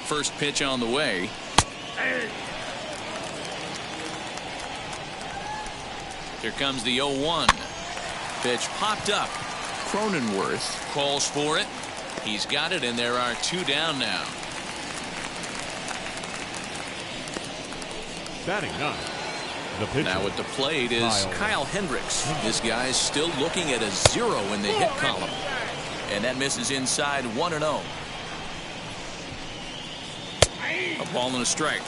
first pitch on the way. Here comes the 0-1. Pitch popped up. Cronenworth calls for it. He's got it, and there are 2 down now. Batting 9. The pitcher. Now at the plate is Kyle Hendricks. This guy's still looking at a 0 in the hit column. And that misses inside 1-0. A ball and a strike.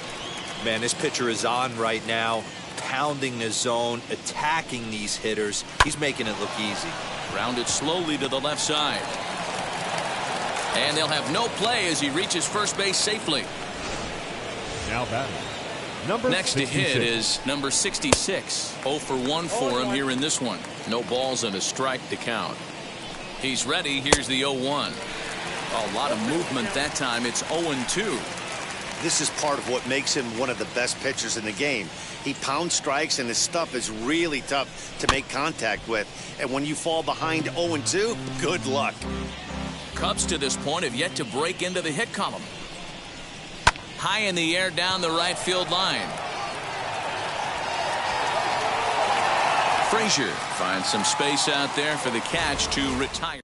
Man, this pitcher is on right now, pounding the zone, attacking these hitters. He's making it look easy. Grounded slowly to the left side. And they'll have no play as he reaches first base safely. Now batting. Number Next 66. to hit is number 66. 0 for 1 for him here in this one. No balls and a strike to count. He's ready. Here's the 0-1. A lot of movement that time. It's 0-2. This is part of what makes him one of the best pitchers in the game. He pounds strikes, and his stuff is really tough to make contact with. And when you fall behind 0-2, good luck. Cubs to this point have yet to break into the hit column. High in the air down the right field line. Frazier finds some space out there for the catch to retire.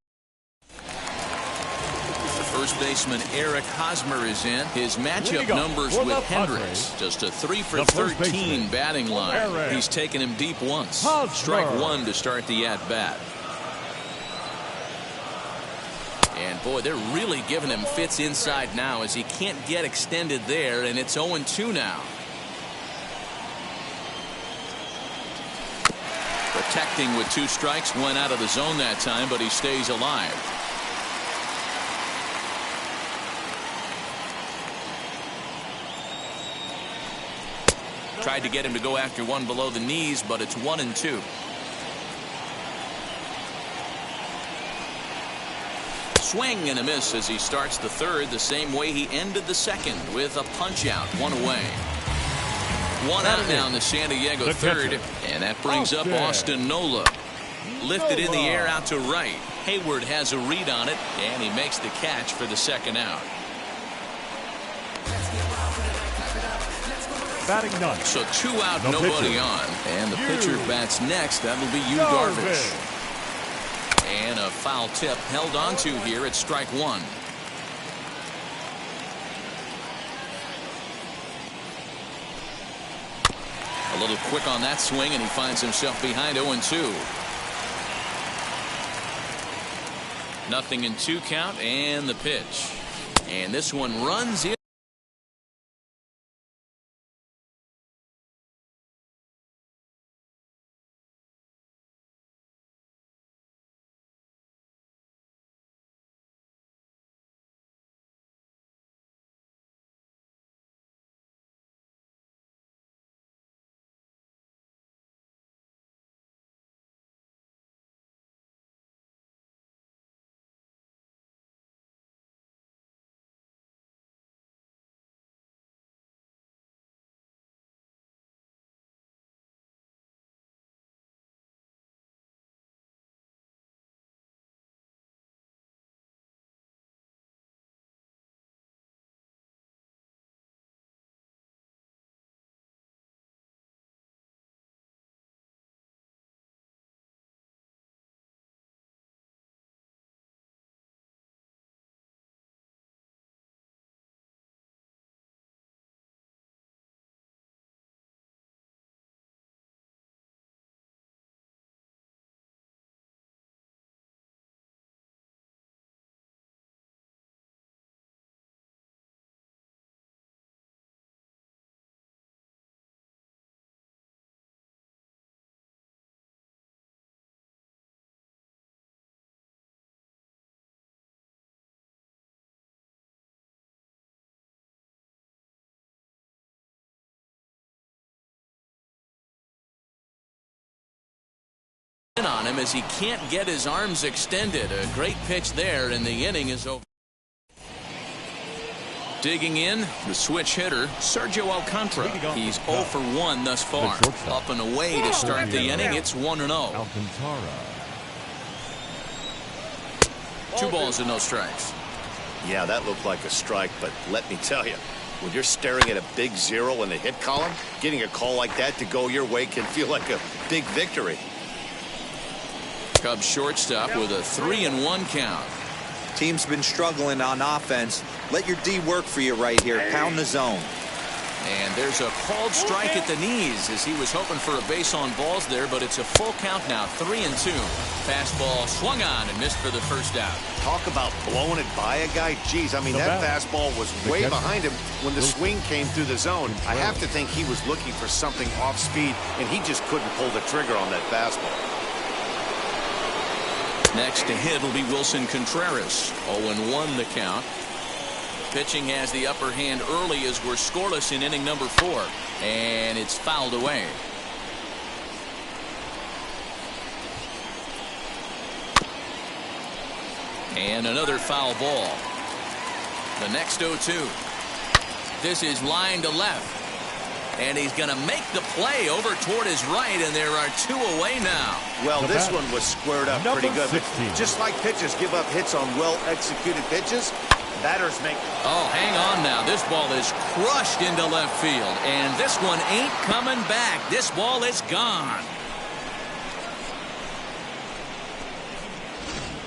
The first baseman Eric Hosmer is in. His matchup numbers with Hendricks. Just a 3 for 13 batting line. He's taken him deep once. Strike 1 to start the at-bat. And boy, they're really giving him fits inside now as he can't get extended there, and it's 0-2 now. Protecting with 2 strikes, went out of the zone that time, but he stays alive. Tried to get him to go after one below the knees, but it's 1-2. Swing and a miss as he starts the third the same way he ended the second, with a punch out, 1 away. 1 out now in the San Diego third, and that brings up Austin Nola. Lifted in the air out to right. Hayward has a read on it, and he makes the catch for the second out. Batting 9. So 2 out, nobody on, and the pitcher bats next. That'll be Yu Darvish. And a foul tip held onto here at strike 1. A little quick on that swing, and he finds himself behind 0-2. Nothing in 2 count, and the pitch. And this one runs in. On him as he can't get his arms extended. A great pitch there, and the inning is over. Digging in, the switch hitter, Sergio Alcantara. He's 0 for 1 thus far. Up and away to start the inning. It's 1-0. Alcantara. 2 balls and no strikes. Yeah, that looked like a strike, but let me tell you, when you're staring at a big 0 in the hit column, getting a call like that to go your way can feel like a big victory. Cubs shortstop with a 3-1 count. Team's been struggling on offense. Let your D work for you right here. Pound the zone. And there's a called strike at the knees as he was hoping for a base on balls there, but it's a full count now, 3-2. Fastball swung on and missed for the first out. Talk about blowing it by a guy. Geez, I mean, that fastball was way behind him when the swing came through the zone. I have to think he was looking for something off speed, and he just couldn't pull the trigger on that fastball. Next to hit will be Wilson Contreras. 0-1 the count. Pitching has the upper hand early as we're scoreless in inning number 4. And it's fouled away. And another foul ball. The next 0-2. This is line to left. And he's going to make the play over toward his right, and there are 2 away now. Well, this one was squared up pretty good. Just like pitchers give up hits on well-executed pitches, batters make... Oh, hang on now. This ball is crushed into left field, and this one ain't coming back. This ball is gone.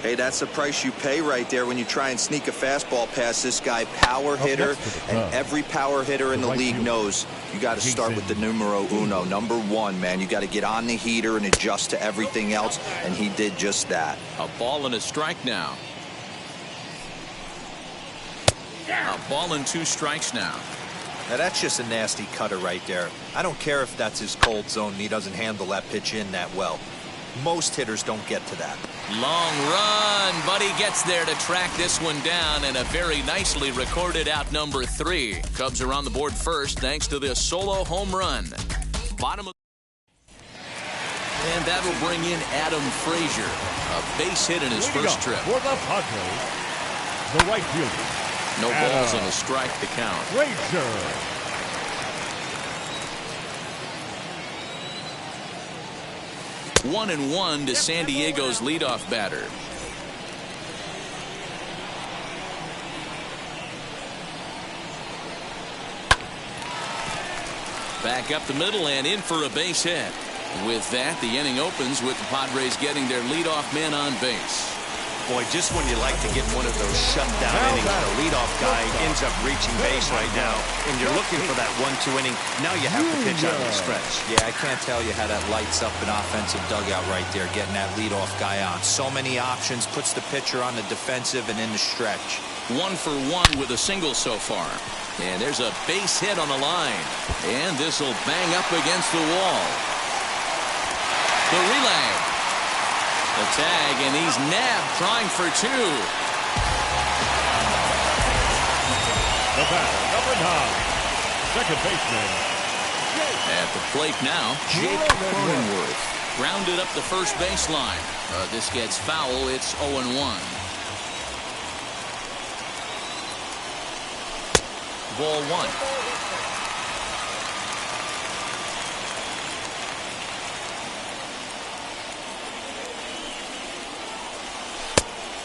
Hey, that's the price you pay right there when you try and sneak a fastball past this guy. Power hitter, and every power hitter in the league knows you got to start with the numero uno, number 1, man. You got to get on the heater and adjust to everything else, and he did just that. A ball and a strike now. A ball and 2 strikes now. Now, that's just a nasty cutter right there. I don't care if that's his cold zone and he doesn't handle that pitch in that well. Most hitters don't get to that. Long run, but he gets there to track this one down, and a very nicely recorded out number 3. Cubs are on the board first thanks to this solo home run. Bottom of... And that will bring in Adam Frazier, a base hit in his first trip. For the Padres, the right fielder. No balls and a strike to count. Frazier. 1-1 to San Diego's leadoff batter. Back up the middle and in for a base hit. With that, the inning opens with the Padres getting their leadoff man on base. Boy, just when you like to get one of those shutdown innings, the leadoff guy ends up reaching base right now, and you're looking for that 1-2 inning. Now you have to pitch out of the stretch. Yeah, I can't tell you how that lights up an offensive dugout right there, getting that leadoff guy on. So many options, puts the pitcher on the defensive and in the stretch. 1 for 1 with a single so far. And there's a base hit on the line. And this will bang up against the wall. The relay. The tag, and he's nabbed trying for 2. The batter, number 9, second baseman. At the plate now, Jake Cronenworth. Grounded up the first baseline. This gets foul. It's 0-1. Ball 1.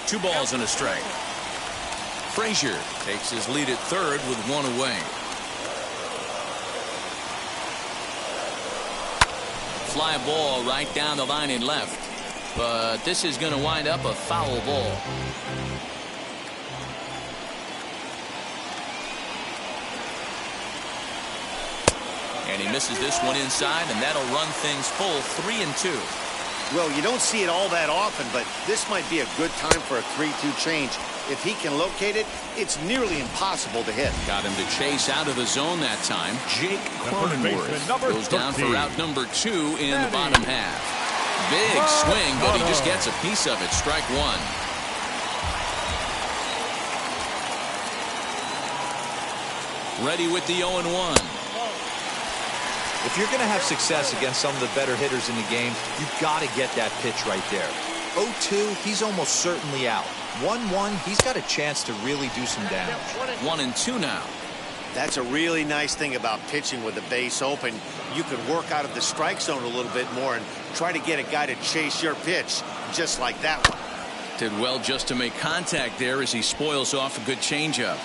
Two balls and a strike. Frazier takes his lead at third with 1 away. Fly ball right down the line in left. But this is going to wind up a foul ball. And he misses this one inside, and that'll run things full 3-2. Well, you don't see it all that often, but this might be a good time for a 3-2 change. If he can locate it, it's nearly impossible to hit. Got him to chase out of the zone that time. Jake Cronenworth goes down for out number 2 in the bottom half. Big swing, but he just gets a piece of it. Strike 1. Ready with the 0-1. If you're going to have success against some of the better hitters in the game, you've got to get that pitch right there. 0-2, he's almost certainly out. 1-1, he's got a chance to really do some damage. 1-2 now. That's a really nice thing about pitching with the base open. You can work out of the strike zone a little bit more and try to get a guy to chase your pitch, just like that one. Did well just to make contact there as he spoils off a good changeup.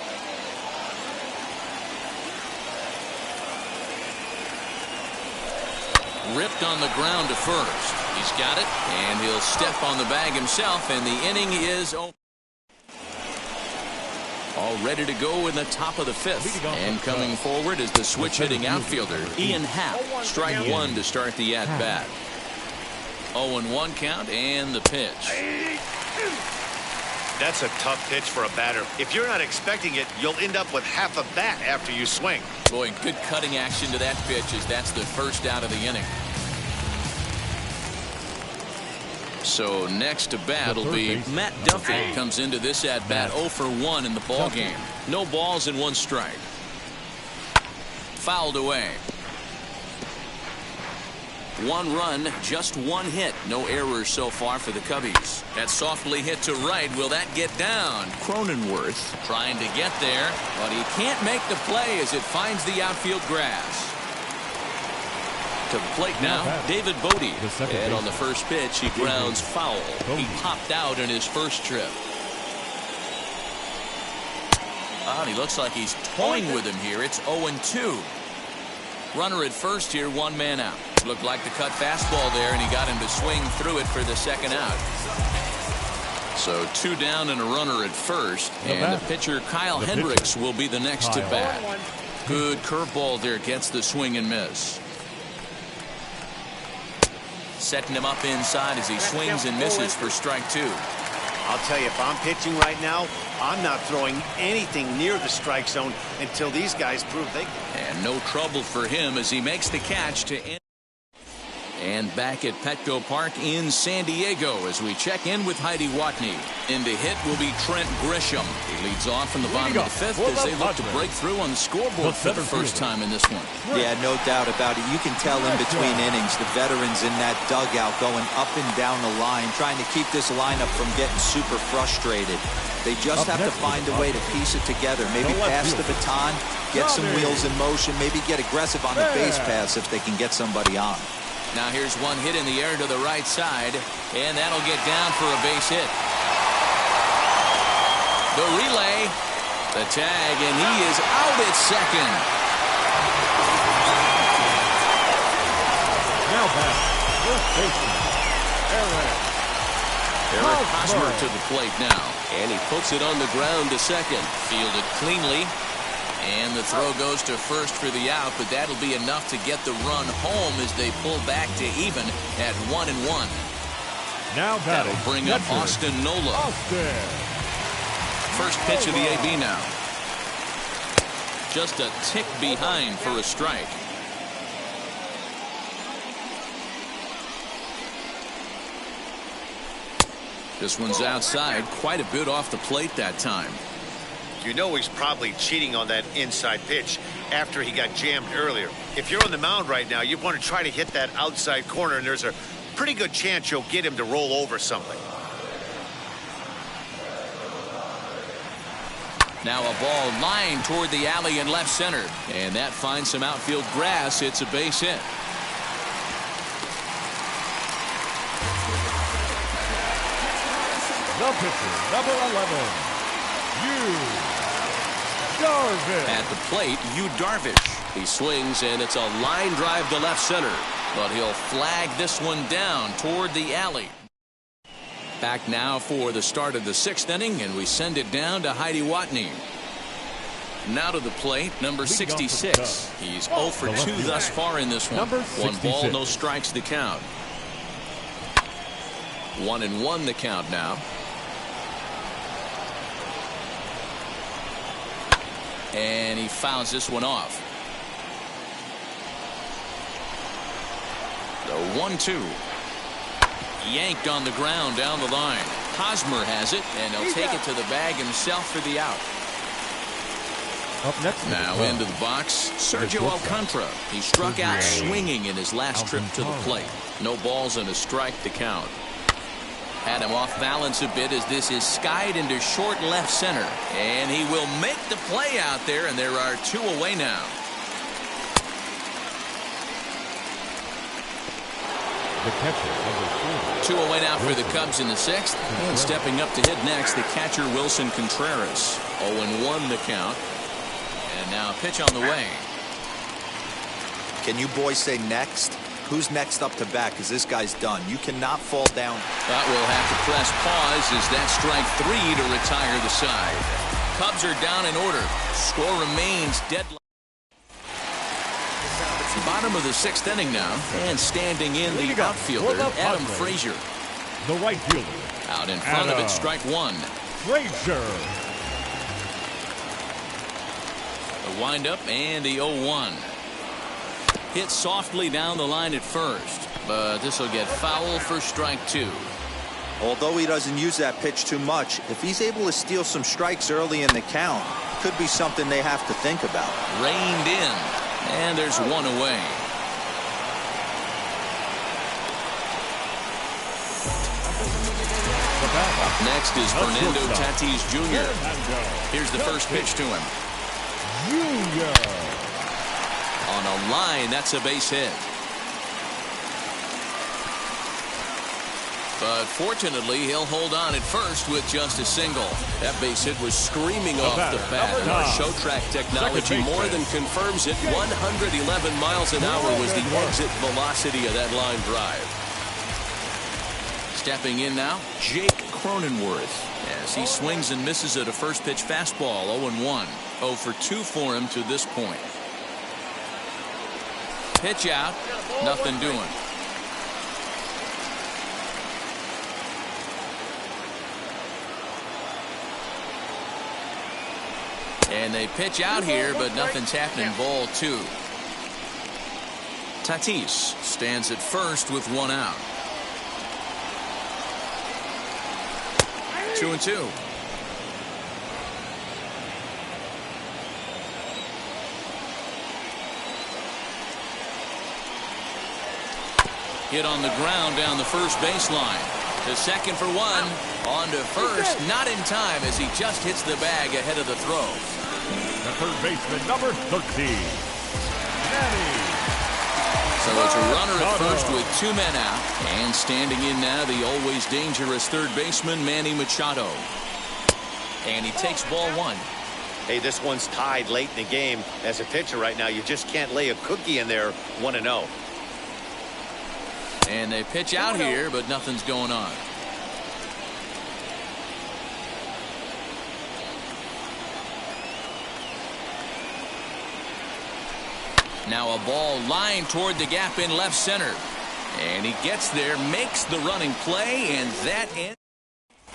Ripped on the ground to first. He's got it, and he'll step on the bag himself, and the inning is over. All ready to go in the top of the fifth. And coming forward is the switch-hitting outfielder, Ian Happ. Strike one to start the at-bat. 0-1 count, and the pitch. That's a tough pitch for a batter. If you're not expecting it, you'll end up with half a bat after you swing. Boy, good cutting action to that pitch as that's the first out of the inning. So next to bat will be Matt Duffy. Comes into this at bat 0 for 1 in the ball game. No balls and 1 strike. Fouled away. 1 run, just 1 hit. No errors so far for the Cubbies. That softly hit to right. Will that get down? Cronenworth Trying to get there, but he can't make the play as it finds the outfield grass. To the plate now, David Bote. And on the first pitch, he grounds foul. He popped out in his first trip. Oh, he looks like he's toying with him here. It's 0-2. Runner at first here, 1 man out. Looked like the cut fastball there, and he got him to swing through it for the second out. So 2 down and a runner at first, and the pitcher Kyle Hendricks will be the next to bat. Good curveball there, gets the swing and miss. Setting him up inside as he swings and misses for strike 2. I'll tell you, if I'm pitching right now, I'm not throwing anything near the strike zone until these guys prove they can. And no trouble for him as he makes the catch to end. And back at Petco Park in San Diego as we check in with Heidi Watney. In to hit will be Trent Grisham. He leads off from the bottom of the 5th as they look to break through on the scoreboard for the first time in this one. Yeah, no doubt about it. You can tell in between innings the veterans in that dugout going up and down the line, trying to keep this lineup from getting super frustrated. They just have to find a way to piece it together. Maybe pass the baton, get some wheels in motion, maybe get aggressive on the base pass if they can get somebody on. Now here's one hit in the air to the right side, and that'll get down for a base hit. The relay, the tag, and he is out at second. Now back, first baseman, Eric Hosmer to the plate now, and he puts it on the ground to second. Fielded cleanly. And the throw goes to first for the out, but that'll be enough to get the run home as they pull back to even at 1-1. Now that'll bring up Austin Nola. First pitch of the AB now. Just a tick behind for a strike. This one's outside, quite a bit off the plate that time. You know he's probably cheating on that inside pitch after he got jammed earlier. If you're on the mound right now, you want to try to hit that outside corner, and there's a pretty good chance you'll get him to roll over something. Now a ball lined toward the alley in left center, and that finds some outfield grass. It's a base hit. The pitcher, number 11, Yu Darvish. At the plate, Yu Darvish. He swings, and it's a line drive to left center, but he'll flag this one down toward the alley. Back now for the start of the 6th inning, and we send it down to Heidi Watney. Now to the plate, number 66. He's 0 for 2 thus far in this one. 1 ball, no strikes the count. 1-1 the count now. And he fouls this one off. The 1-2. Yanked on the ground down the line. Hosmer has it, and he'll take it to the bag himself for the out. Up next now into the box, Sergio Alcantara. He struck out swinging in his last trip to the plate. No balls and a strike to count. Had him off balance a bit as this is skied into short left center. And he will make the play out there, and there are 2 away now. The catcher, number 4. 2 away now for the Cubs in the 6th. And stepping up to hit next, the catcher Wilson Contreras. 0-1 the count. And now a pitch on the way. Can you boys say next? Who's next up to bat? Because this guy's done. You cannot fall down. But we'll have to press pause as that strike 3 to retire the side. Cubs are down in order. Score remains deadlocked. Bottom of the 6th inning now, and standing in the outfielder, Adam Frazier. The right fielder. Out in front of it, strike 1. Frazier. The windup and the 0-1. Hit softly down the line at first, but this will get foul for strike 2. Although he doesn't use that pitch too much, if he's able to steal some strikes early in the count, could be something they have to think about. Reined in, and there's 1 away. Up next is Fernando Tatis Jr. Here's the first pitch to him. Junior. On a line, that's a base hit. But fortunately, he'll hold on at first with just a single. That base hit was screaming off the bat, and our show track technology more than confirms it. 111 miles an hour was the exit velocity of that line drive. Stepping in now, Jake Cronenworth. As he swings and misses at a first pitch fastball, 0-1. 0 for 2 for him to this point. Pitch out, nothing doing. And they pitch out here, but nothing's happening. Ball 2. Tatis stands at first with 1 out. 2-2. Hit on the ground down the first baseline. To second for 1. On to first. Not in time as he just hits the bag ahead of the throw. The third baseman, number 13. Manny. So it's a runner at first with 2 men out. And standing in now, the always dangerous third baseman, Manny Machado. And he takes ball 1. Hey, this one's tied late in the game. As a pitcher right now, you just can't lay a cookie in there 1-0. And they pitch out here, but nothing's going on. Now a ball lined toward the gap in left center. And he gets there, makes the running play, and that ends.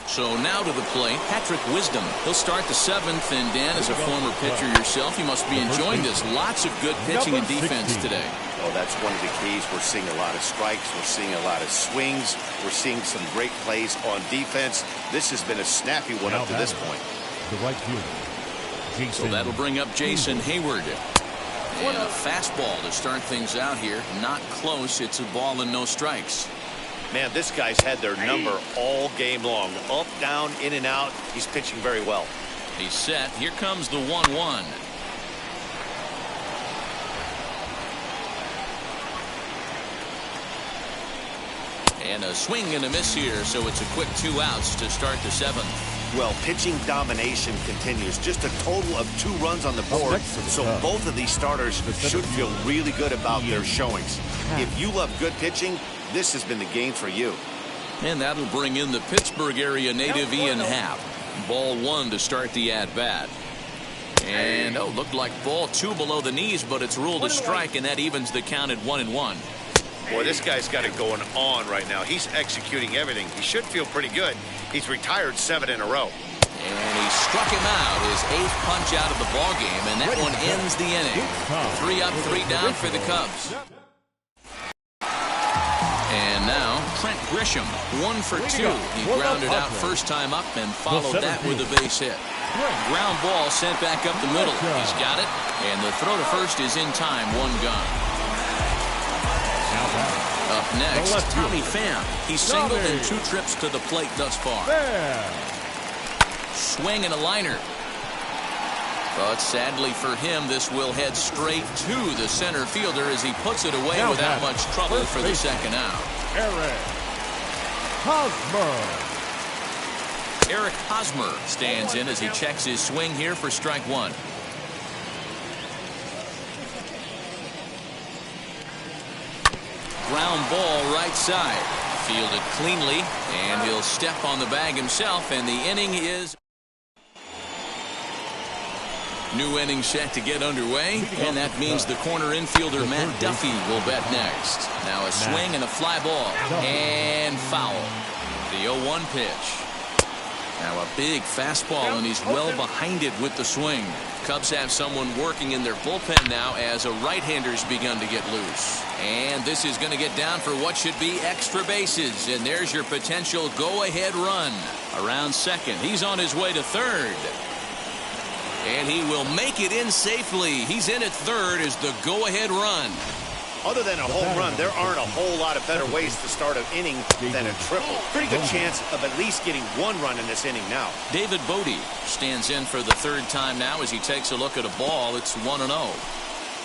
So now to the plate, Patrick Wisdom. He'll start the 7th, and Dan, as a former pitcher yourself, you must be enjoying this. Lots of good pitching and defense today. Oh, that's one of the keys. We're seeing a lot of strikes. We're seeing a lot of swings. We're seeing some great plays on defense. This has been a snappy one up to this point. The right fielder. So that'll bring up Jason Hayward. And a fastball to start things out here. Not close. It's a ball and no strikes. Man, this guy's had their number all game long. Up, down, in and out. He's pitching very well. He's set. Here comes the 1-1. And a swing and a miss here, so it's a quick 2 outs to start the 7th. Well, pitching domination continues. Just a total of 2 runs on the board. So both of these starters should feel really good about their showings. If you love good pitching, this has been the game for you. And that'll bring in the Pittsburgh area native Ian Happ. Ball 1 to start the at-bat. And, looked like ball 2 below the knees, but it's ruled a strike, and that evens the count at 1-1. Boy, this guy's got it going on right now. He's executing everything. He should feel pretty good. He's retired 7 in a row. And he struck him out, his 8th punch out of the ballgame, and that one ends the inning. 3 up, 3 down for the Cubs. And now, Trent Grisham, 1 for 2. He grounded out first time up and followed that with a base hit. Ground ball sent back up the middle. He's got it, and the throw to first is in time, 1 gone. Up next, Tommy Pham. He's singled in 2 trips to the plate thus far. Swing and a liner. But sadly for him, this will head straight to the center fielder as he puts it away without much trouble for the 2nd out. Hosmer. Eric Hosmer stands in as he checks his swing here for strike one. Ground ball right side. Fielded cleanly, and he'll step on the bag himself, and the inning is... New inning set to get underway, and that means the corner infielder Matt Duffy will bat next. Now a swing and a fly ball, and foul. The 0-1 pitch. Now a big fastball, and he's well behind it with the swing. Cubs have someone working in their bullpen now as a right-hander's begun to get loose. And this is going to get down for what should be extra bases. And there's your potential go-ahead run. Around second. He's on his way to third. And he will make it in safely. He's in at third as the go-ahead run. Other than a home run, there aren't a whole lot of better ways to start an inning than a triple. Pretty good chance of at least getting one run in this inning now. David Bote stands in for the third time now as he takes a look at a ball. It's 1-0.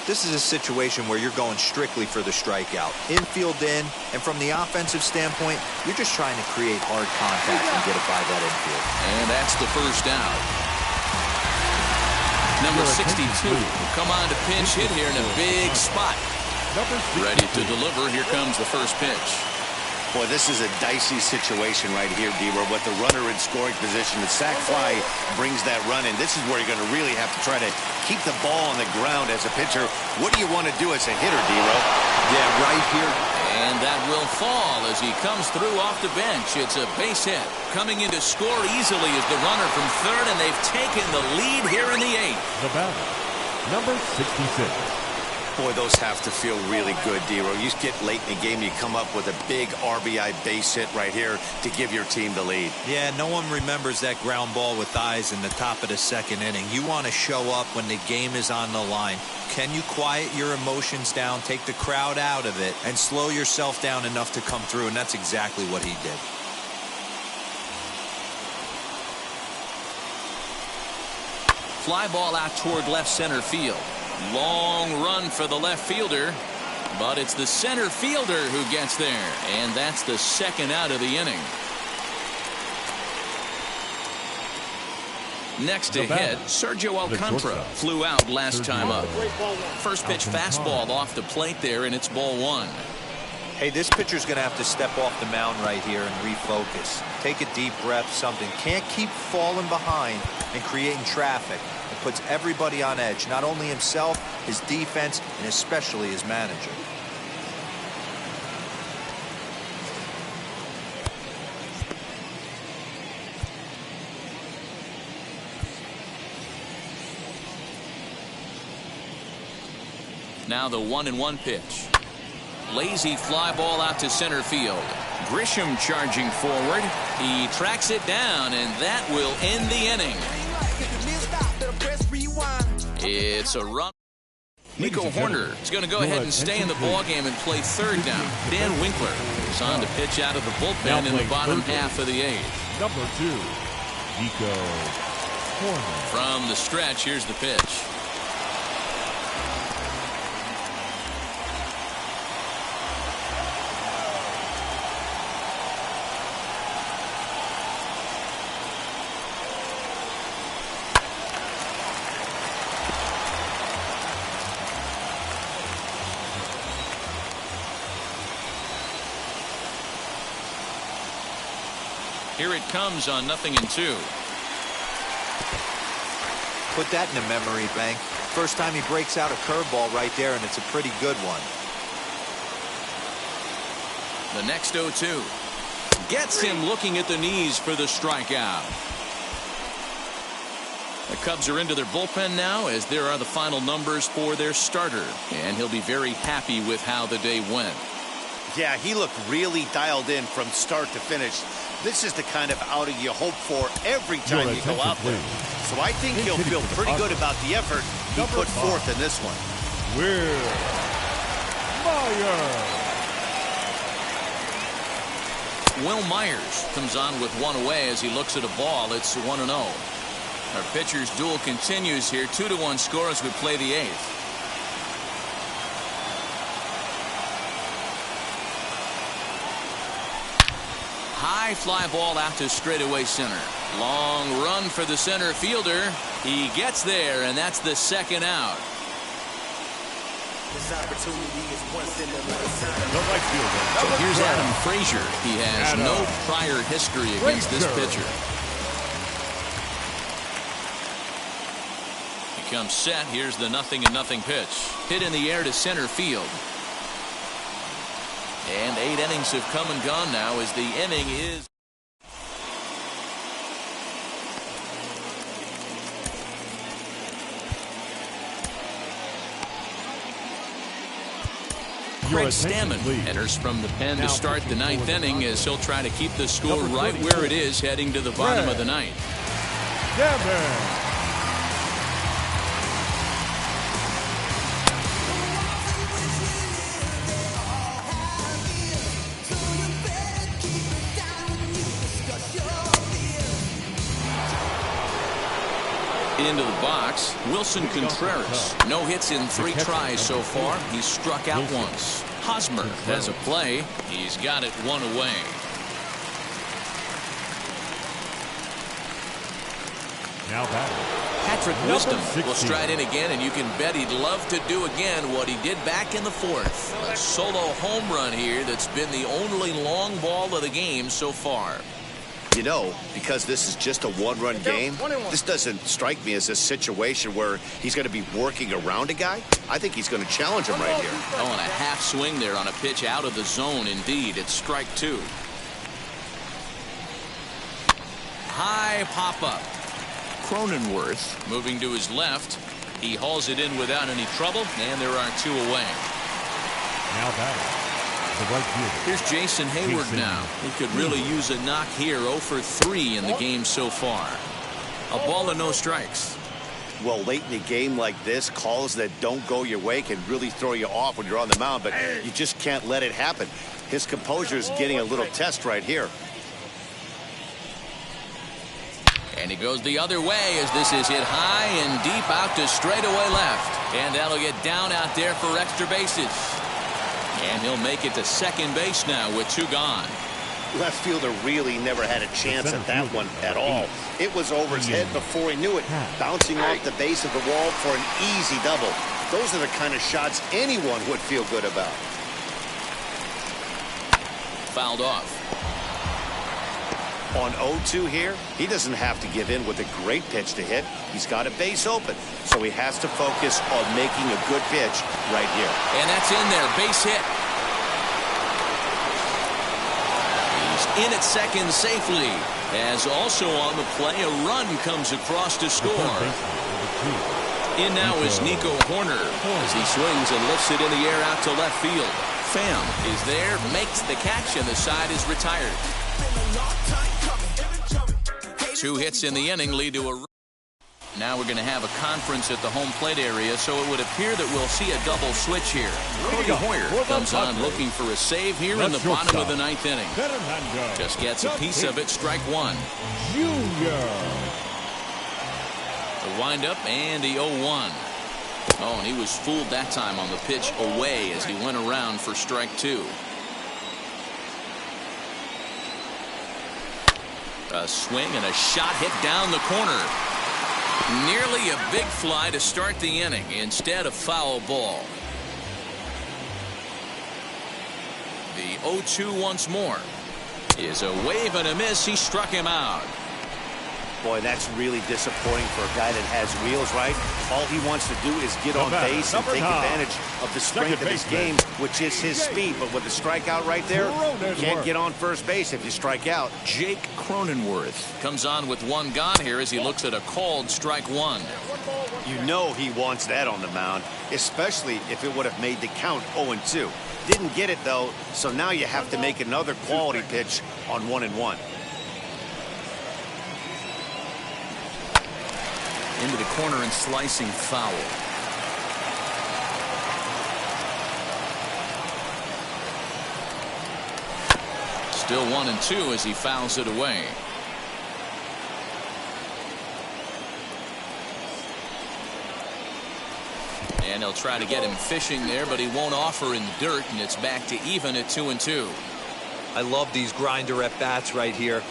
This is a situation where you're going strictly for the strikeout. Infield in, and from the offensive standpoint, you're just trying to create hard contact and get it by that infield. And that's the first out. Number 62 will come on to pinch hit here in a big spot. Ready to deliver. Here comes the first pitch. Boy, this is a dicey situation right here, D-Row. But the runner in scoring position, the sac fly brings that run in. This is where you're going to really have to try to keep the ball on the ground as a pitcher. What do you want to do as a hitter, D-Row? Yeah, right here. And that will fall as he comes through off the bench. It's a base hit. Coming in to score easily is the runner from third, and they've taken the lead here in the eighth. The batter, number 66. Boy, those have to feel really good, D-Row. You get late in the game, you come up with a big RBI base hit right here to give your team the lead. Yeah, no one remembers that ground ball with eyes in the top of the second inning. You want to show up when the game is on the line. Can you quiet your emotions down, take the crowd out of it, and slow yourself down enough to come through? And that's exactly what he did. Fly ball out toward left center field. Long run for the left fielder, but it's the center fielder who gets there, and that's the second out of the inning. Next to hit, Sergio Alcantara flew out last time up. First pitch fastball off the plate there, and it's ball one. Hey, this pitcher's going to have to step off the mound right here and refocus. Take a deep breath, something. Can't keep falling behind and creating traffic. It puts everybody on edge, not only himself, his defense, and especially his manager. Now the 1-1 pitch. Lazy fly ball out to center field. Grisham charging forward. He tracks it down, and that will end the inning. It's a run. Nico Horner is going to go ahead and stay in the ballgame and play third now. Dan Winkler is on to pitch out of the bullpen in the bottom half of the eighth. Number 2, Nico Horner. From the stretch, here's the pitch. Here it comes on 0-2. Put that in the memory bank. First time he breaks out a curveball right there, and it's a pretty good one. The next 0-2 gets him looking at the knees for the strikeout. The Cubs are into their bullpen now as there are the final numbers for their starter, and he'll be very happy with how the day went. Yeah, he looked really dialed in from start to finish. This is the kind of outing you hope for every time you go out there. So I think he'll feel pretty good about the effort he put forth in this one. Will Myers. Will Myers comes on with one away as he looks at a ball. It's 1-0. Our pitcher's duel continues here. 2-1 score as we play the eighth. high fly ball out to straightaway center. Long run for the center fielder. He gets there, and that's the second out. The right fielder. So here's Adam Frazier. He has no prior history against this pitcher. He comes set. Here's the 0-0 pitch. Hit in the air to center field. And 8 innings have come and gone now as the inning is. Craig Stammen enters from the pen to start the 9th inning as he'll try to keep the score right where it is heading to the bottom of the 9th. Into the box, Wilson Contreras. No hits in 3 tries so far. He's struck out once. Hosmer has a play. He's got it 1 away. Now batting. Patrick Wisdom will stride in again, and you can bet he'd love to do again what he did back in the 4th. A solo home run here that's been the only long ball of the game so far. You know, because this is just a one-run game, this doesn't strike me as a situation where he's going to be working around a guy. I think he's going to challenge him right here. Oh, and a half swing there on a pitch out of the zone. Indeed, it's strike 2. High pop-up. Cronenworth moving to his left. He hauls it in without any trouble, and there are 2 away. Now batting. Here's Jason Hayward now. He could really use a knock here. 0 for 3 in the game so far. A ball and no strikes. Well, late in a game like this, calls that don't go your way can really throw you off when you're on the mound, but you just can't let it happen. His composure is getting a little test right here. And he goes the other way as this is hit high and deep out to straightaway left. And that'll get down out there for extra bases. And he'll make it to second base now with 2 gone. Left fielder really never had a chance at that one at all. It was over his head before he knew it, bouncing off the base of the wall for an easy double. Those are the kind of shots anyone would feel good about. Fouled off. On 0-2 here, he doesn't have to give in with a great pitch to hit. He's got a base open, so he has to focus on making a good pitch right here. And that's in there, base hit. He's in at second safely, as also on the play, a run comes across to score. In now is Nico Hoerner as he swings and lifts it in the air out to left field. Pham is there, makes the catch, and the side is retired. 2 hits in the inning lead to a. Now we're going to have a conference at the home plate area, so it would appear that we'll see a double switch here. Cody Hoyer comes on looking for a save here in the bottom of the 9th inning. Just gets a piece of it, strike 1. The windup and the 0-1. Oh, and he was fooled that time on the pitch away as he went around for strike 2. A swing and a shot hit down the corner. Nearly a big fly to start the inning instead of foul ball. The 0-2 once more is a wave and a miss. He struck him out. Boy, that's really disappointing for a guy that has wheels, right? All he wants to do is get on base and take advantage of the strength of his game, which is his speed. But with the strikeout right there, you can't get on first base if you strike out. Jake Cronenworth comes on with 1 gone here as he looks at a called strike 1. You know he wants that on the mound, especially if it would have made the count 0-2. Didn't get it, though, so now you have to make another quality pitch on 1-1. Into the corner and slicing foul. Still 1-2 as he fouls it away. And they'll try to get him fishing there, but he won't offer in the dirt, and it's back to even at 2-2. I love these grinder at bats right here.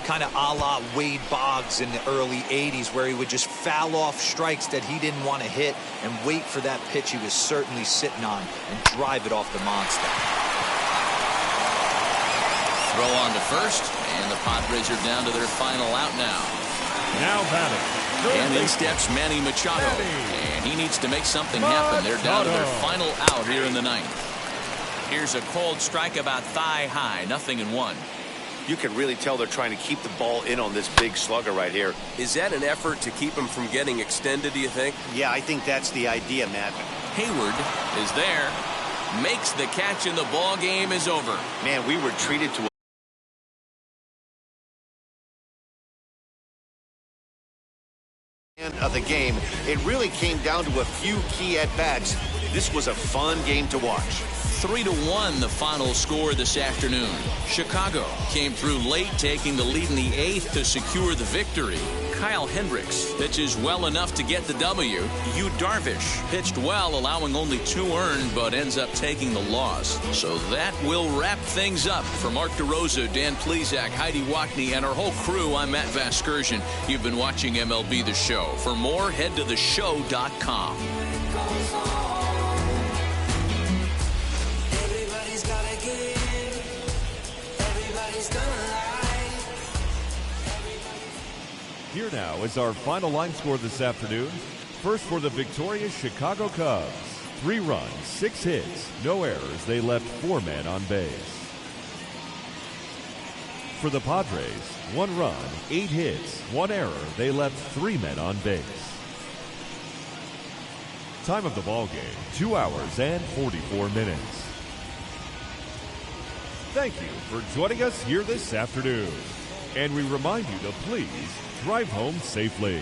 Kind of a la Wade Boggs in the early 80s, where he would just foul off strikes that he didn't want to hit and wait for that pitch he was certainly sitting on and drive it off the monster. Throw on to first, and the Padres are down to their final out now. Now batting. And in steps Manny Machado. And he needs to make something happen. They're down to their final out here in the ninth. Here's a cold strike about thigh high, 0-1. You can really tell they're trying to keep the ball in on this big slugger right here. Is that an effort to keep him from getting extended, do you think? Yeah, I think that's the idea, Matt. Hayward is there, makes the catch, and the ball game is over. Man, we were treated to of the game. It really came down to a few key at-bats. This was a fun game to watch. 3-1 the final score this afternoon. Chicago came through late, taking the lead in the 8th to secure the victory. Kyle Hendricks pitches well enough to get the W. Yu Darvish pitched well, allowing only 2 earned, but ends up taking the loss. So that will wrap things up. For Mark DeRosa, Dan Plesac, Heidi Watney, and our whole crew, I'm Matt Vasgersian. You've been watching MLB The Show. For more, head to theshow.com. Here now is our final line score this afternoon. First for the victorious Chicago Cubs. 3 runs, 6 hits, no errors. They left 4 men on base. For the Padres, 1 run, 8 hits, 1 error. They left 3 men on base. Time of the ball game, 2 hours and 44 minutes. Thank you for joining us here this afternoon. And we remind you to please drive home safely.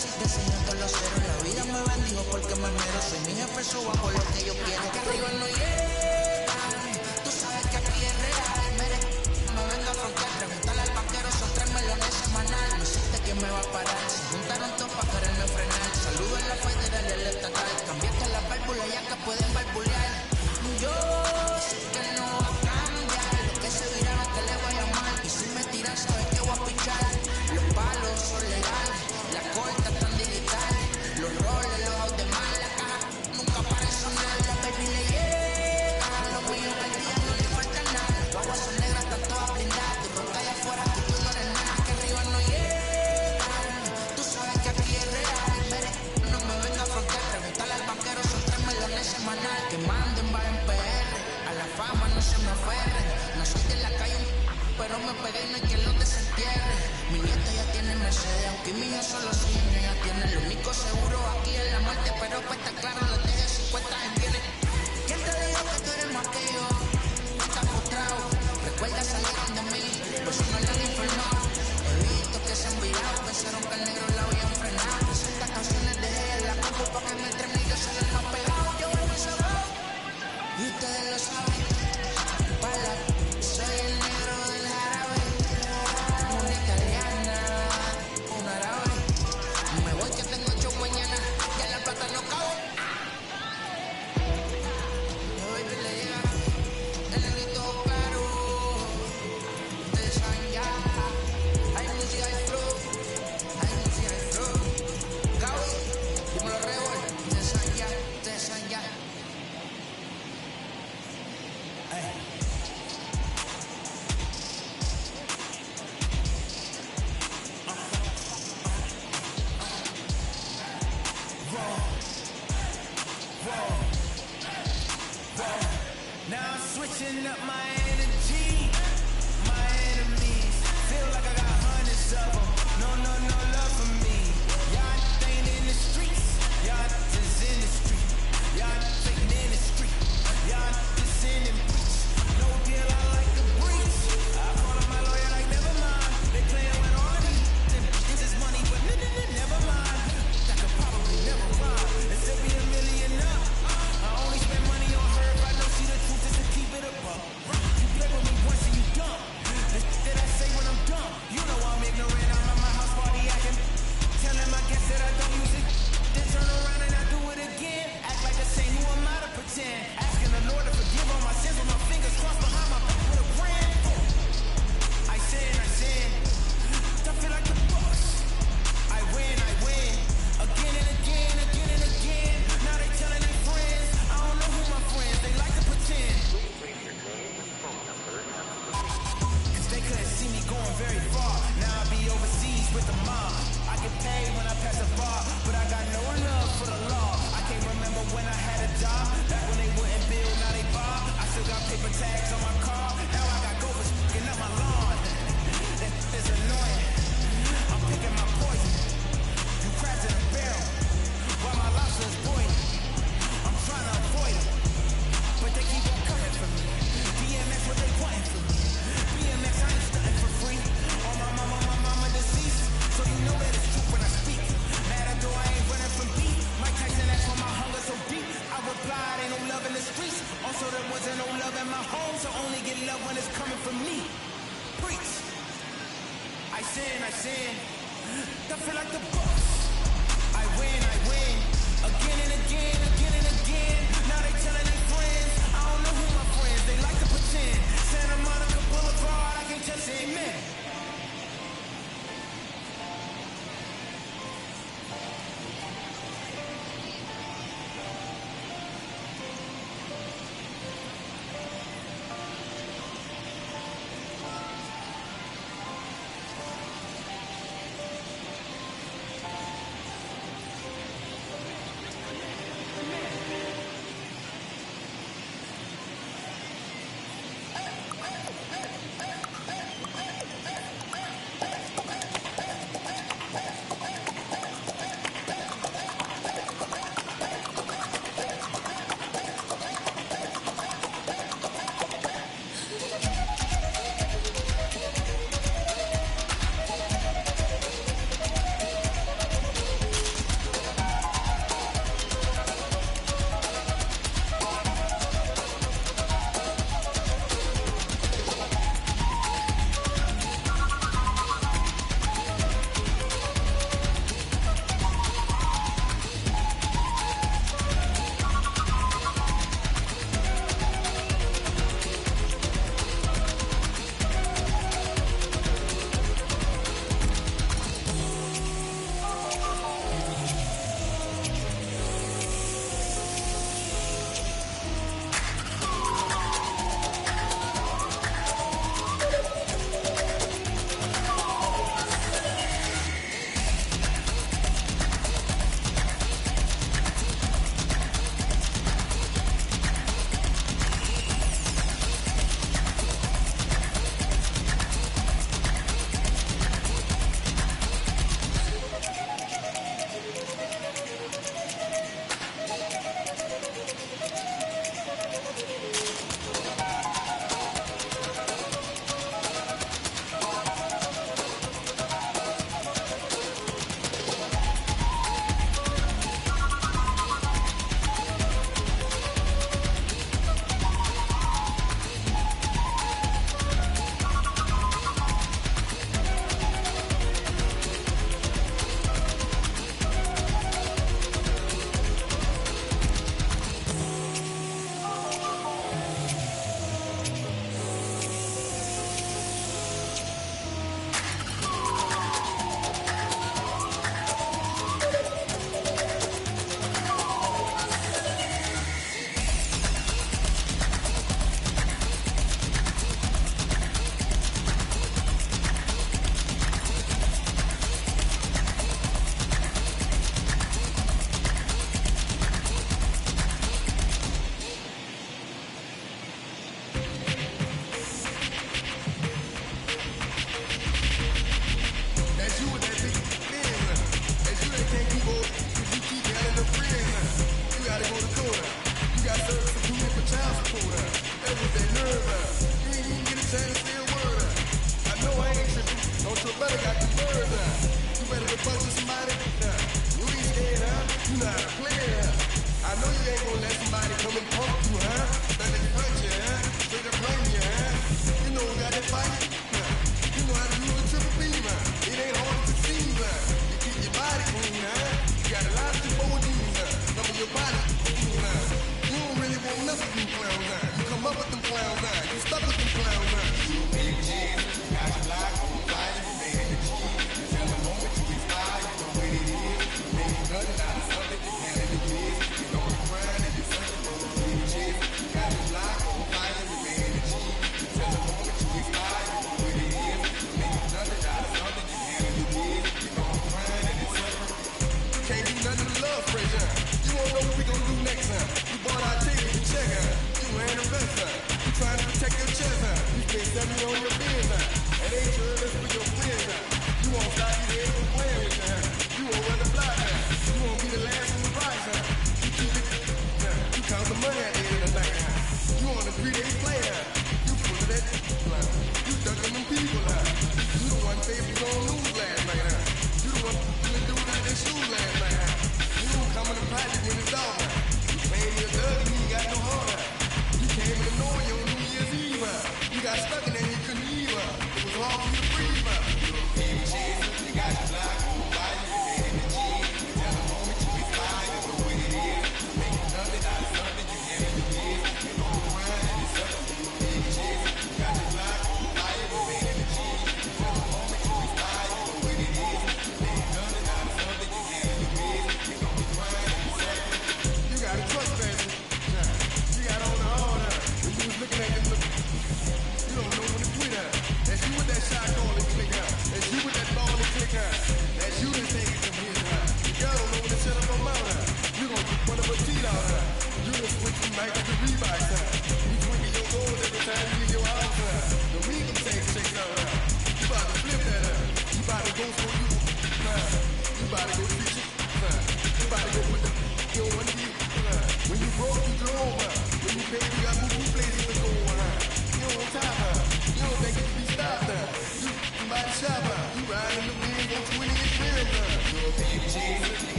así te enseño todos los ceros. La vida me bendijo porque me mero. Soy mi jefe, subo por lo que yo quiero. Que arriba no llegan. Tú sabes que aquí es real. Me venga a frontear, preguntarle al banquero, son 3 melones semanal. No existe quien me va a parar. Se juntaron todos para quererme frenar. Saludo en la federal y el estatal. Cambiaste las válvulas ya que pueden barbulear. Yo sé que no va a cambiar. Lo que se dirá no que le vaya mal. Y si me tiran sabes que voy a pichar. Los palos son legales, la corta tan digital. Los roles, los out de mal, la caja nunca para de sonar. La baby le llega, los míos del día no le falta nada. Las guaguas son negras, están todas blindadas. Tú ronca allá afuera, que tú no eres nada. Que arriba no llegan, tú sabes que aquí es real. Mire, no me venga a frontear, preguntarle al banquero, son 3 melones semanal. Que manden va en PR, a la fama no se me aferre. No soy de la calle, pero me pegué y no hay quien lo desentierre. Mi nieta ya tiene Mercedes, aunque mi hijo solo 100 años ya tiene. Lo único seguro aquí es la muerte, pero pues está claro, les dejé 50 en bienes. ¿Quién te dijo que tú eres más que yo? No estás frustrado, recuerda salieron de mí, por eso no le han informado. He visto que se han virado, pensaron que el negro la habían frenado. 60 canciones dejé en la compu para que me entren y yo se les más pegado. Yo me sobrado, y ustedes lo saben. Pala, soy el negro del jarabe. Una italiana, un árabe. Me voy que tengo 8 mañana, ya la plata no cabe. Mi baby le llega, el negrito claro. Ustedes saben ya, hay música de flow, hay música de flow. Gaby, dímelo Rebol, ustedes saben ya, ustedes saben ya. Now I'm switching up my energy. My enemies feel like I got hundreds of them. No love for me. Y'all ain't in the streets. Y'all just in the street. Y'all taking in the street. Y'all just sending preach. No deal, I like the breeze. I call up my lawyer like never mind. They playing with all of me. This is money, but never mind. That could probably never rhyme. And still be a million up. I only spend money on her if I know she the truth just to keep it above. You play with me once and you dumb. The shit that I say when I'm dumb. You know I'm ignorant, I'm at my house party acting. Telling my guests that I don't use it. Then turn around and I do it again. Act like the same, who am I to pretend? Asking the Lord to forgive all my sins with my fingers crossed behind my back with a brand. I sin. I feel like the boss. I win. Again and again. Now they telling their friends. I don't know who my friends, they like to pretend. Cause they couldn't see me going very far. Now I be overseas with the mob. I get paid when I pass a bar, but I got no love for the law. I can't remember when I had a job. Back when they wouldn't build, now they bob. I still got paper tags on my car. Now I got gophers picking up my lawn. It's annoying. I'm picking my poison. You crabs in a barrel while my lobster's boiling. I'm trying to avoid them, but they keep on coming for me. BMX, what they wanting from me? BMX, I ain't stunting for free. On my mama deceased, so you know that it's true when I speak. Matador, I ain't running from beat. Mike Tyson asked for my hunger so deep. I replied, ain't no love in the streets. Also, there wasn't no love in my home, so only get love when it's coming from me. Preach. I sin. I feel like the boss. I win. Again and again. Now they telling their friends. I don't know who my friends, they like to pretend. Santa Monica Boulevard, I can just say amen.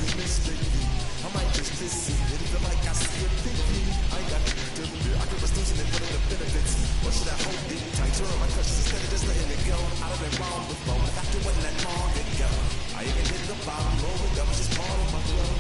I might just listen, it'll feel like I see a picky. I ain't got to fear, I could rest losing it, what are the benefits? Or should I hold it tight, turn on my clutches instead of just letting it go? I done been wrong before, but after wasn't that long ago. I even hit the bottom, rolled, that was just part of my flow.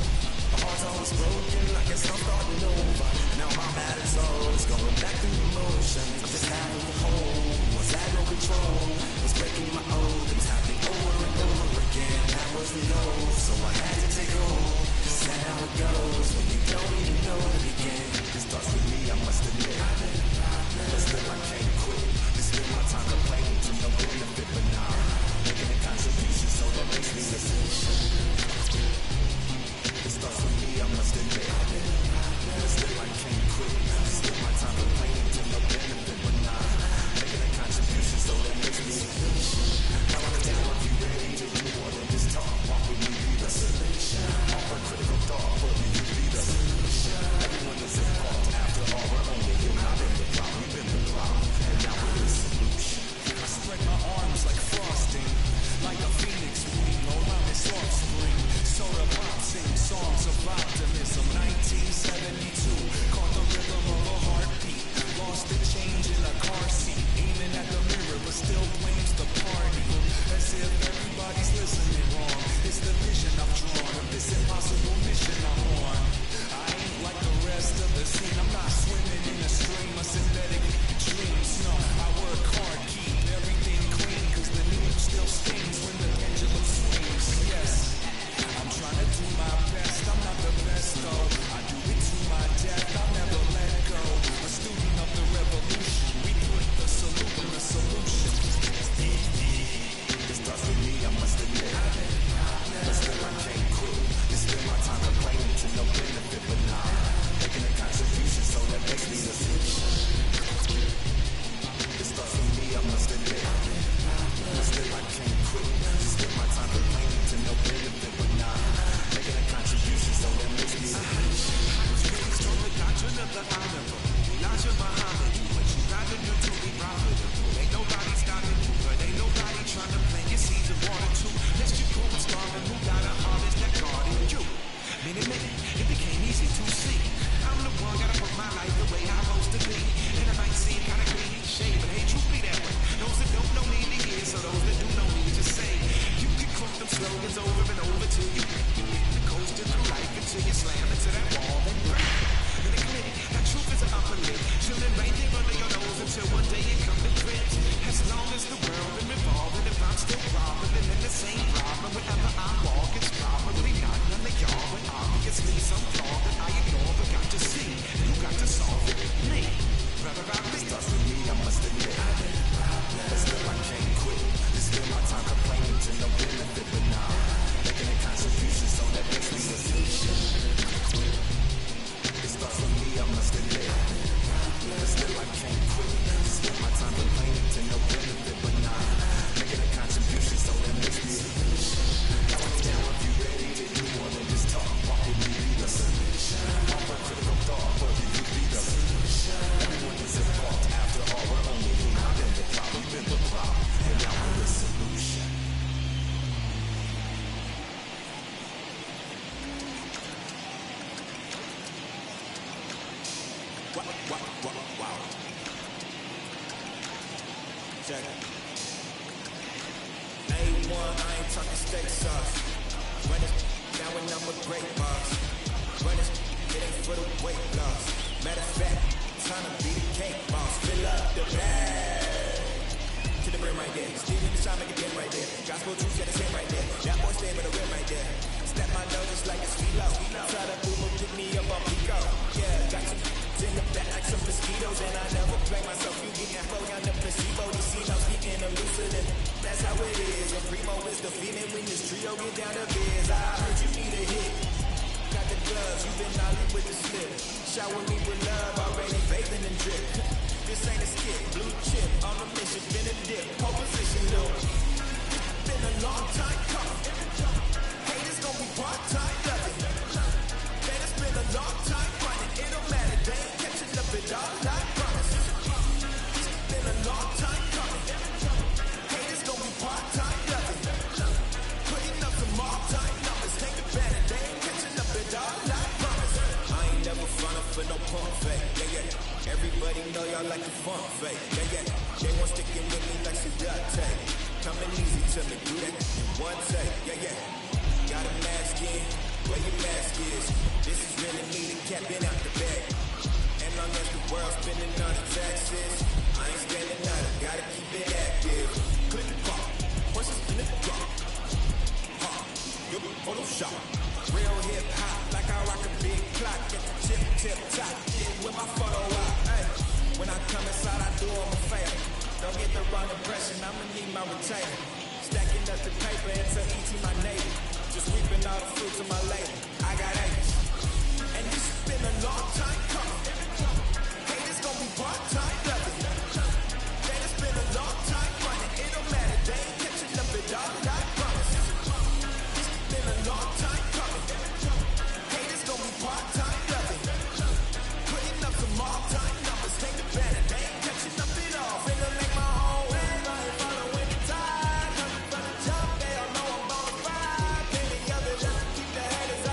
My heart's always broken, I guess I'm starting over. Now my mad is always going back through emotions. I'm just having the whole, was at no control. Was breaking my old, things happening over and over again. That was the low, so I had to take hold. That's how it goes when you don't even know to begin. It starts with me, I must admit. But still I can't quit. This is my time complaining to no benefit, but nah, making a contribution, so that makes me a solution. It starts with me, I must admit. But still I can't quit. This is my time complaining to no benefit, but nah, making a contribution, so that makes me a solution. Now I'm down if you ready to do more than just talk. Walk with me, be the solution. Offer critical thought, but you be the solution. Everyone is involved. After all, we're only human. I've been the problem, you've been the problem, and now we're the solution. I spread my arms like frosting, like a phoenix wing around its offspring. Soda pop sing songs of optimism. 1972, caught the rhythm of a heartbeat. Lost the change in a car seat, aiming at the mirror, but still blames the party. As if everybody's listening wrong. It's the vision I've drawn of this impossible mission I'm on. I ain't like the rest of the scene. I'm not swimming in a stream of synthetic dreams. No, I work hard, keep everything clean, cause the needle still stings when the pendulum swings. Yes, I'm trying to do my best. I'm not the best though. I do it to my death. I'll never let go. A student of the revolution. We put the salute in the solution. It starts with me, I must admit. But still I can't quit. It's still my time complaining to no benefit, but nah, making a contribution, so that makes me the solution. It starts with me, I must admit. But still I can't quit. It's still my time complaining to no benefit, but nah, making a contribution, so that makes me the solution. I was raised on the doctrine of the honorable Elijah Muhammad. What you gotta do to be profitable? Ain't nobody stopping you, but ain't nobody trying to plant your seeds of water too. Let's you go and starving. Who got a harvest that garden? You. Minute, it became easy to see. I'm the one, gotta put my life the way I'm supposed to be. And it might seem kinda cliche, but hey, truth be that way. Those that don't know need to hear, so those that do know need to say. You can quote them slogans over and over till you coasting through life until you slam into that wall and break. And admit it, that truth is an upper lip, chilling right there under your nose until one day it comes to grips. As long as the world been revolving, if I'm still robbing, in the same problem, wherever I walk, it's probably not none of y'all, but obviously some flaw that I ignore, but got to see, you got to solve it, me. Rather I it starts with me, I must admit. But still I can't quit. It's still my time complaining to no benefit, but nah, making a contribution, so that makes me the solution. It starts with me, I must admit. But still I can't quit. It's still my time complaining to no benefit, but nah, making a contribution, so that makes me the solution. Now I'm down if you ready to do more than just talk. Walk with me, be the solution. Offer critical thought, but you be the solution. Everyone is involved. After all, we're only human. I've been the problem, you've been the problem, and now we're the solution. Wow. Check it. A1, I ain't talking steak sauce. Run it down when I'm a great boss. Run it ain't for the weight loss. Matter of fact, time to be the cake boss. Fill up the bag to the brim right there. Steven the shot, make it get right there. Gospel truth, yeah, the same right there. That boy stay with the rim right there. Step my nose just like it's Philo. Try to boom, pick me up on Pico. Yeah, got some in the back like some mosquitoes, and I never play myself. You getting flow on the placebo. These C-notes speaking elusive. That's how it is. And Primo is the feeling when this trio get down to biz. I heard you need a hit. Got the gloves, you been nollie with the slip. Shower me with love, already bathing and drip. This ain't a skit, blue chip on a mission, been a dip, pole position, look. It's been a long time coming. Haters gon' be part-time loving. Man, it's been a long time running. It don't matter, they ain't catching up at all, I promise. It's been a long time coming. Haters gon' be part-time loving. Putting up some all-time numbers, take it back. pump fake, yeah, yeah. Everybody know y'all like the funk fake, yeah, yeah. They want sticking with me like some duct tape. Coming easy to me, do that in one take, yeah, yeah. Got a mask in, where your mask is. This is really me, the cat been out the bag. And long as the world's spending on the taxes, I ain't spending none, gotta keep it active. Click the pop, horses in the drop. Yo, Photoshop. Real hip hop, like I rock a big clock at the tip top. Yeah, with my photo out. Hey, when I come inside, I do them a favor. Don't get the wrong impression, I'ma need my retainer. Stacking up the paper into each of my neighbor. Just reaping all the fruits of my labor. I got acres, and this has been a long time coming. Hey, this gon' be part-time loving. Yeah, it's been a long time running. It don't matter, they ain't catching up at all, I promise. This has been a long time coming. Hey, this gon' be part-time loving. Putting up some all-time numbers. Take the banner, they ain't catching up at all. Finna make my own way, I ain't following the tide. Nothing from the jump, they all know I'm on the ride. Plenty of it just to keep the haters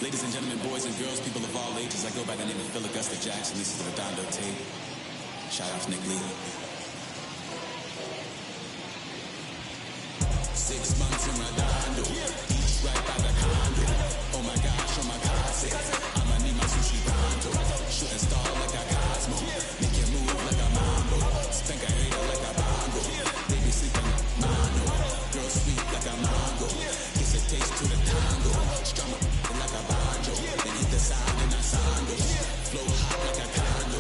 Ladies and gentlemen, boys and girls, people of all ages, I go by the name of Phil Augusta Jackson. This is the Redondo tape. Shout out to Nick Lee. 6 months in Redondo, each right by the condo. Oh my gosh, oh my God, say, I'ma need my sushi pronto. Shooting star like a Cosmo, make you move like a mambo. Spank a hater like a bongo. Baby sleeping, mono. Girl sweet like a mango. Gives a taste to the tango. Strum up like a banjo. Then hit the sound in a sando. Flow hot like a condo.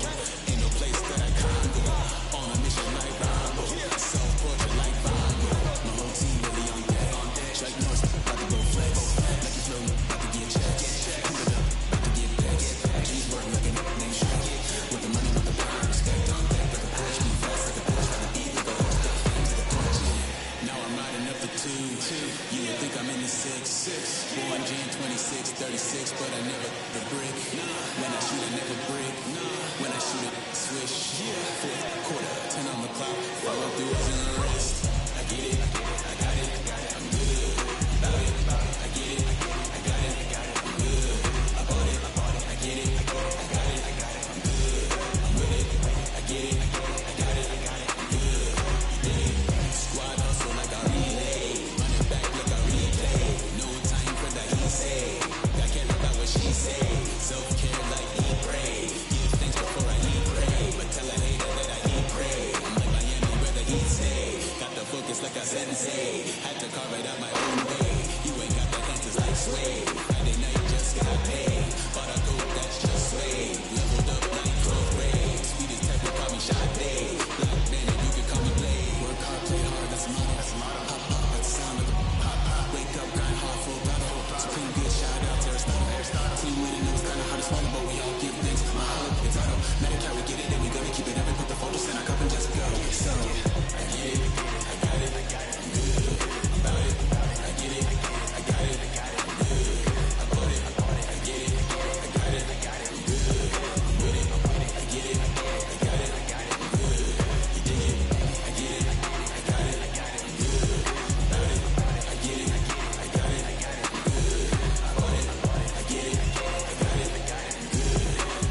Ain't no place that I can't go. On a mission like Rambo. Self-portrait like Vango. My whole team really on deck. Strike North, about to go flex. Like you flow, about to get checked. Cool it up, about to get vexed. G's work looking up, name Shrek. With the money, with the power, respect on deck. Like a Porsche, move fast like a Porsche. Like a beat, go hard, step flames like a torch. Now I'm riding up the 2. You would think I'm in the 6. Born Jan 26, 36, but I never the brick. When I shoot, I never break. When I shoot it, swish. Fourth quarter, 10 on the clock. Follow through in the wrist. I get it, I got it. I'm good about it. I get it, I got it. I'm good about it. I get it, I got it. I'm good. I'm with it. I get it, I got it. I'm good. You dig it? Squad hustle like a relay. Run it back like a replay. No time for that he say. I care about what she say. Self-care like eat pray. Give thanks before I eat pray. But tell a hater that I eat pray. I'm like Miami where the heat stay. Got the focus like a sensei. Had to carve it out my own way. You ain't got the answers like sway. Friday night just got paid. Bought a coupe that's just sway. Leveled up like 12 rays. Sweetest type of call me Sade. Black Bandit, you can call me Blade. Work hard, play hard, that's a motto. Hop, hop, that's the sound of the hop, hop. Wake up, grind hard, full throttle. Supreme good, shout out to Aristotle. Team winning, it was kinda hard to swallow, but we all give thanks. My hope, it's auto. Medicare, we get it, and we gonna keep it up and put the photos in our cup and just go. So, I get it, I got it, I'm good about it. I get it, I got it, I'm good. I bought it, I get it, I got it, I'm good. I'm with it, I get it, I got it, I'm good. You dig it, I get it, I got it, I'm good about it. I get it, I got it, I'm good. I bought it, I get it, I got it, I'm good.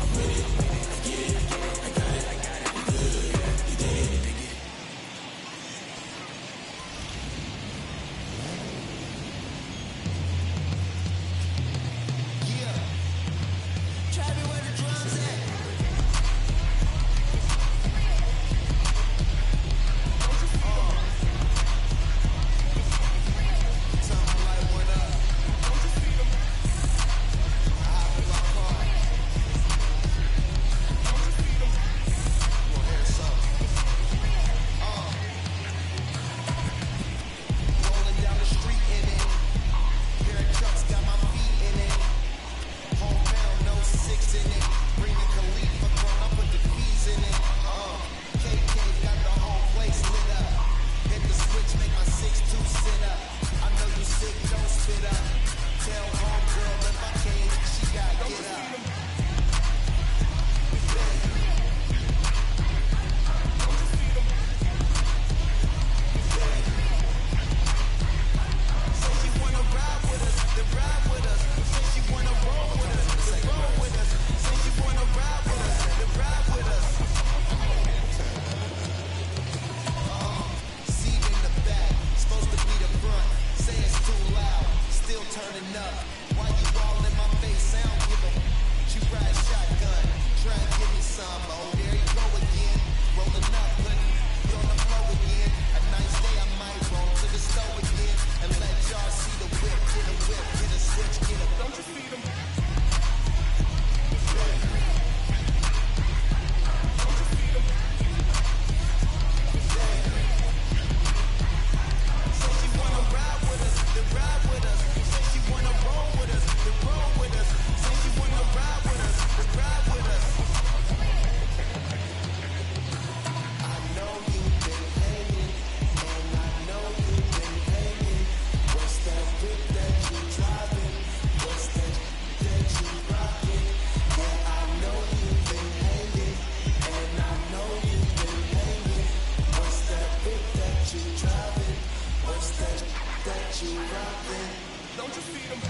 I'm with it, I get it, I got it, I'm good. You dig it. Travis, where the drums at? Something like what up? I hop in my car. You wanna hear something? Rolling down the street in it. Pair of trucks got my feet in it. Hometown, no 6 in it. Bring the Khalifa grown up with the keys in it. KK got the whole place lit up. Hit the switch, make my 6'2" sit up. I know you sick, don't spit up. Tell homegirl if I can't, she gotta get up. Say she wanna ride with us, then ride with us. Say she wanna roll with us, then roll with us. Say she wanna ride with us, then ride with us. Seat in the back, supposed to be the front. Say it's too loud, still turning up. Why you all in my face? I don't give a. She ride shotgun, try and give me some. Oh, there you go again, rolling up, putting you on the floor again. A nice day, I might roll to the stove again and let y'all see the whip, get a whip, get a switch, get a. Don't you feed 'em? Say she wanna ride with us, then ride with us. Say she wanna roll with us, then roll with us. Say she wanna ride with us, then ride with us. I know you've been hanging, and I know you've been hanging. What's that whip that you driving? What's that you rocking? Yeah, I know you've been hanging, and I know you've been hanging. What's that whip that you driving? What's that you rocking? Don't you feed 'em?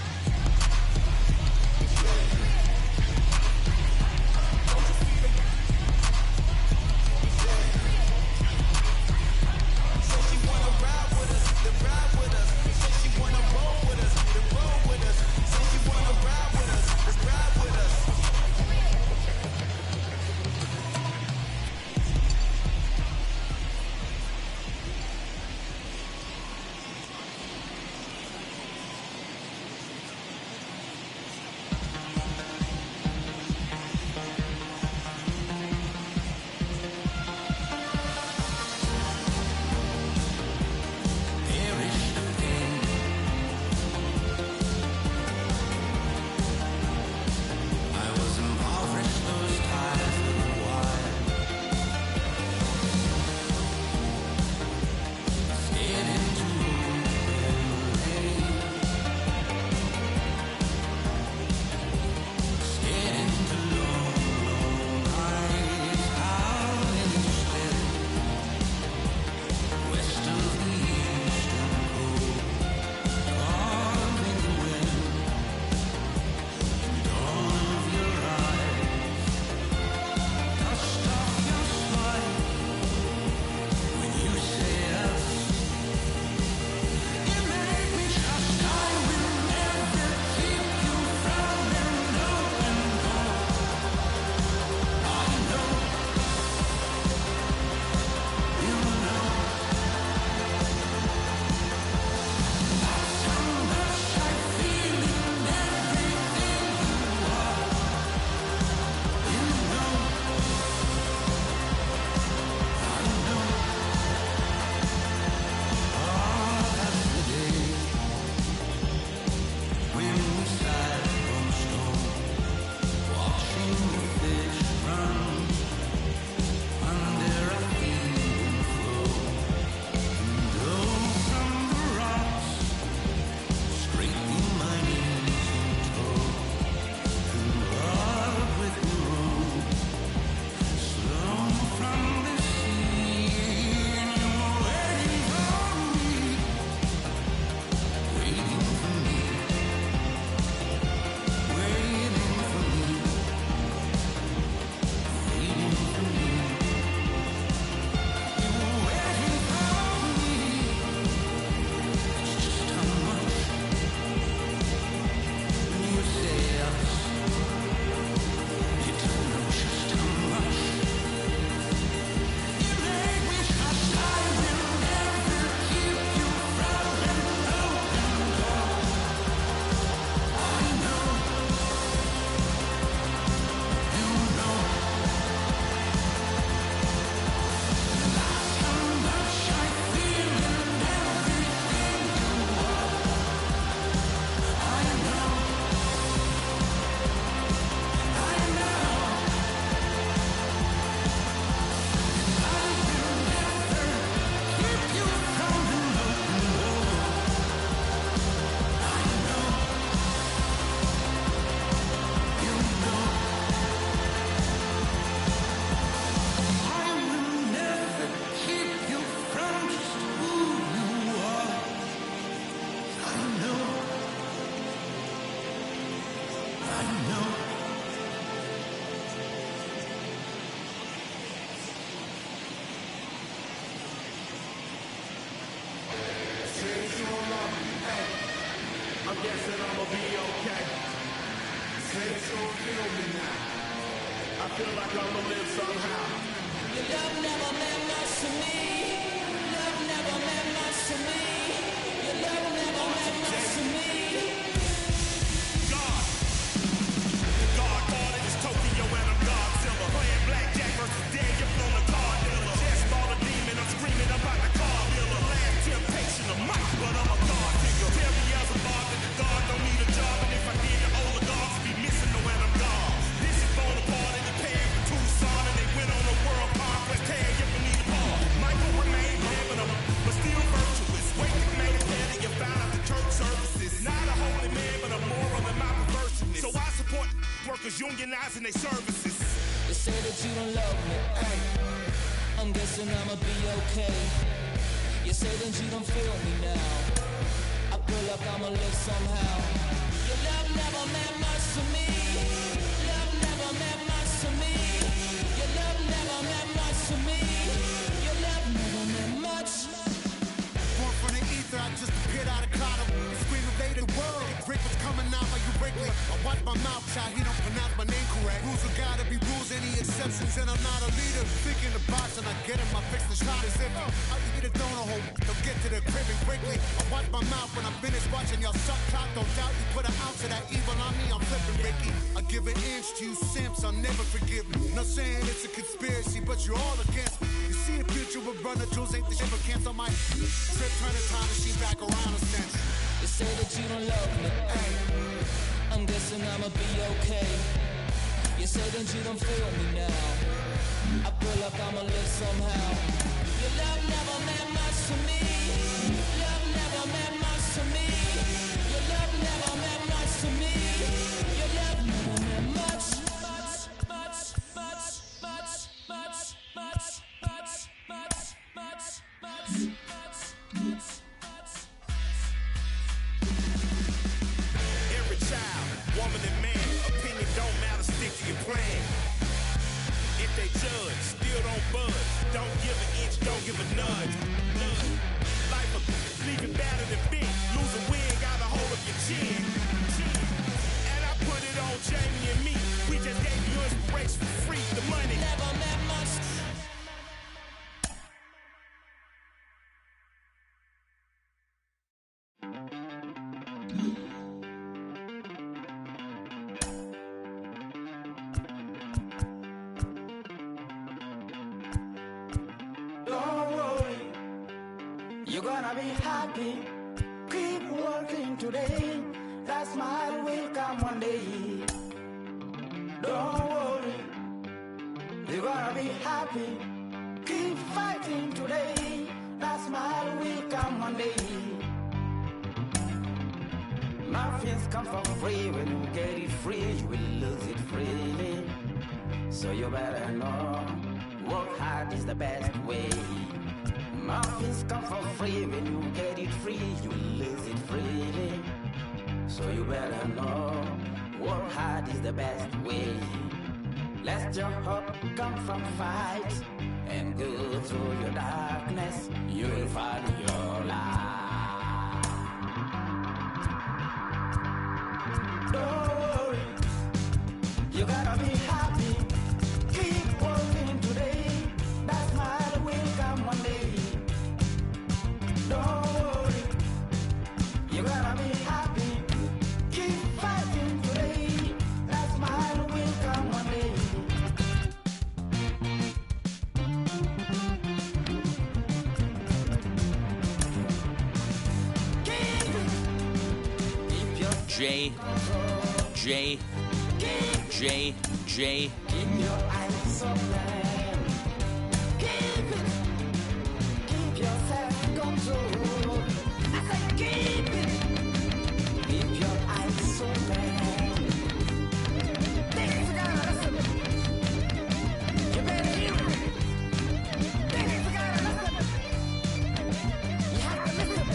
guessing I'ma be okay. Say it's gonna feel me now. I feel like I'ma live somehow. Your love never meant much to me. Love never meant much to me. Your love never meant much to me. God. God ordered is Tokyo and I'm Godzilla. Playing blackjack versus Daniel from the car dealer. Just bought a demon, I'm screaming about the car dealer. Last temptation of Mike, but I'm a God digger. Tell me as a bar that the God don't need a job. And if I did, the oligarchs would be missing no when I'm gone. This is Bonaparte and the pair for Tucson. And they went on a world conquest. Tell you if you need a ball. Michael remained habitable, but still virtuous. Wake made it better, you found out the church services. Not a holy man, but a moral in my perverseness. So I support workers unionizing their services. They say that you don't love me. Ay. I'm guessing I'ma be okay. You say that you don't feel me now. I feel like I'ma live somehow. Your love never meant much to me. coming out like you Wrigley. I watch my mouth, child, he don't pronounce my name correct. Rules will gotta be rules, any exceptions, and I'm not a leader. Thinking the box and I get in my fix the shot as if I'll eat a donut hole. Don't get to the crib and quickly. I watch my mouth when I'm finished watching y'all suck cock. Don't doubt you put an ounce of that evil on me, I'm flipping Ricky. I give an inch to you simps, I'll never forgive you. Not saying it's a conspiracy, but you're all against me. You see the future with runner jewels, ain't the shit but cancel my trip, turn the time machine back around a sense. You say that you don't love me, I'm guessing I'ma be okay. You say that you don't feel me now, I feel like I'ma live somehow. Your love never meant much to me. Love never meant much to me. Your love never meant much to me. Your love never meant much. Every child, woman and man, opinion don't matter, stick to your plan. If they judge, still don't budge. Don't give an inch, don't give a nudge. Life will leave you battered and bent. Lose a win, got a hold of your chin. And I put it on Jamie and me. We just gave you inspiration for free. The money never meant much. You're gonna be happy. Keep working today. That smile will come one day. Don't worry. You're gonna be happy. Keep fighting today. That smile will come one day. Muffins come for free. When you get it free, you will lose it freely. So you better know, work hard is the best way. Muffins come for free. When you get it free, you lose it freely. So you better know, work hard is the best way. Let your hope come from fight and go through your darkness. You will find your light. Don't worry, you gotta be happy. Keep working today. That smile will come one day. Don't worry, you gotta be happy. Keep fighting today. That smile will come one day. J. Keep your eyes open. Keep it. Keep your self-control. I say keep it. Keep your eyes open. Things are gonna listen. You better hear it. Things are gonna listen. You have to listen.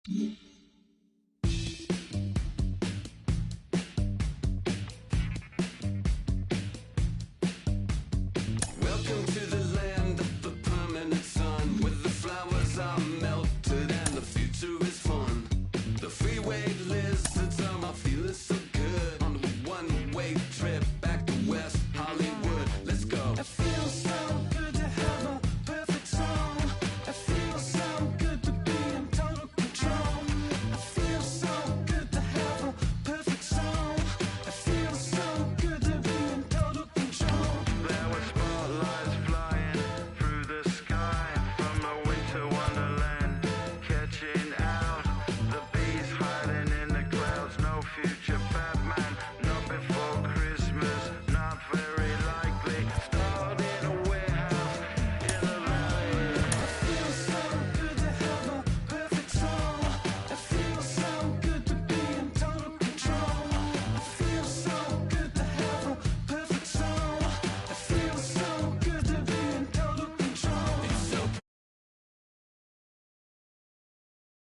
Mm-hmm.